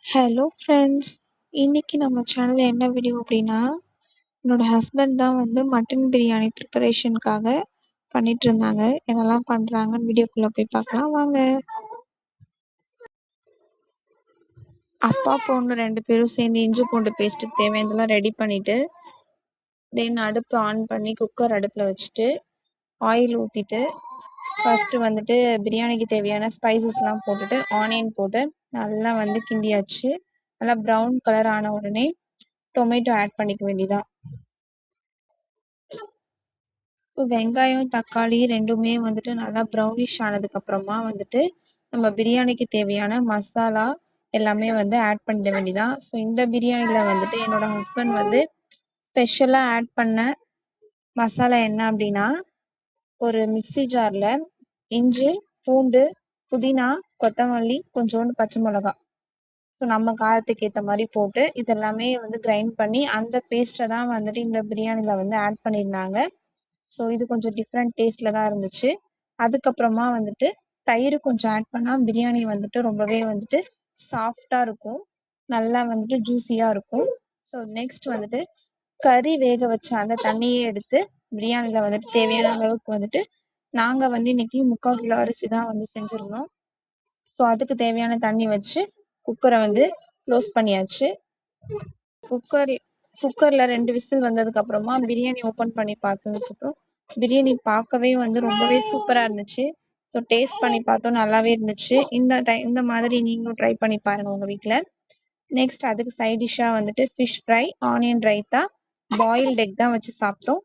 Hello friends, இன்னைக்கு நம்ம சேனலில் என்ன வீடியோ அப்படின்னா, என்னோட ஹஸ்பண்ட் தான் வந்து மட்டன் பிரியாணி ப்ரிப்பரேஷனுக்காக பண்ணிட்டு இருந்தாங்க. என்னெல்லாம் பண்ணுறாங்கன்னு வீடியோக்குள்ளே போய் பார்க்கலாம் வாங்க. அப்பா பொண்ணு 2 பேரும் சேர்ந்து இஞ்சி பூண்டு பேஸ்ட்டுக்கு தேவையானதெல்லாம் ரெடி பண்ணிவிட்டு, தென் அடுப்பு ஆன் பண்ணி குக்கர் அடுப்பில் வச்சுட்டு ஆயில் ஊற்றிட்டு ஃபஸ்ட்டு வந்துட்டு பிரியாணிக்கு தேவையான ஸ்பைசஸ்லாம் போட்டுட்டு ஆனியன் போட்டு நல்லா வந்து கிண்டியாச்சு. நல்லா ப்ரௌன் கலர் ஆன உடனே டொமேட்டோ ஆட் பண்ணிக்க வேண்டியதான். வெங்காயம் தக்காளி ரெண்டுமே வந்துட்டு நல்லா ப்ரௌனிஷ் ஆனதுக்கப்புறமா வந்துட்டு நம்ம பிரியாணிக்கு தேவையான மசாலா எல்லாமே வந்து ஆட் பண்ணிட வேண்டியதான். ஸோ இந்த பிரியாணியில் வந்துட்டு என்னோட ஹஸ்பண்ட் வந்து ஸ்பெஷலாக ஆட் பண்ண மசாலா என்ன அப்படின்னா, ஒரு மிக்ஸி ஜாரில் இஞ்சி பூண்டு புதினா கொத்தமல்லி கொஞ்சோண்டு பச்சை மிளகா, ஸோ நம்ம காரத்துக்கு ஏற்ற மாதிரி போட்டு இதெல்லாமே வந்து கிரைண்ட் பண்ணி அந்த பேஸ்ட்டை தான் வந்துட்டு இந்த பிரியாணியில் வந்து ஆட் பண்ணியிருந்தாங்க. ஸோ இது கொஞ்சம் டிஃப்ரெண்ட் டேஸ்ட்டில் தான் இருந்துச்சு. அதுக்கப்புறமா வந்துட்டு தயிர் கொஞ்சம் ஆட் பண்ணால் பிரியாணி வந்துட்டு ரொம்பவே வந்துட்டு சாஃப்டாக இருக்கும், நல்லா வந்துட்டு ஜூஸியாக இருக்கும். ஸோ நெக்ஸ்ட் வந்துட்டு கறி வேக வச்ச அந்த தண்ணியை எடுத்து பிரியாணியில் வந்துட்டு தேவையான அளவுக்கு வந்துட்டு நாங்கள் வந்து இன்னைக்கு 3/4 கிலோ அரிசி தான் வந்து செஞ்சுருந்தோம். ஸோ அதுக்கு தேவையான தண்ணி வச்சு குக்கரை வந்து க்ளோஸ் பண்ணியாச்சு. குக்கரில் 2 விசில் வந்ததுக்கப்புறமா பிரியாணி ஓப்பன் பண்ணி பார்த்ததுக்கப்புறம் பிரியாணி பார்க்கவே வந்து ரொம்பவே சூப்பராக இருந்துச்சு. ஸோ டேஸ்ட் பண்ணி பார்த்தோம், நல்லாவே இருந்துச்சு. இந்த மாதிரி நீங்களும் ட்ரை பண்ணி பாருங்கள் உங்கள் வீட்டில். நெக்ஸ்ட் அதுக்கு சைட் டிஷ்ஷாக வந்துட்டு fish fry, onion raita, boiled egg தான் வச்சு சாப்பிட்டோம்.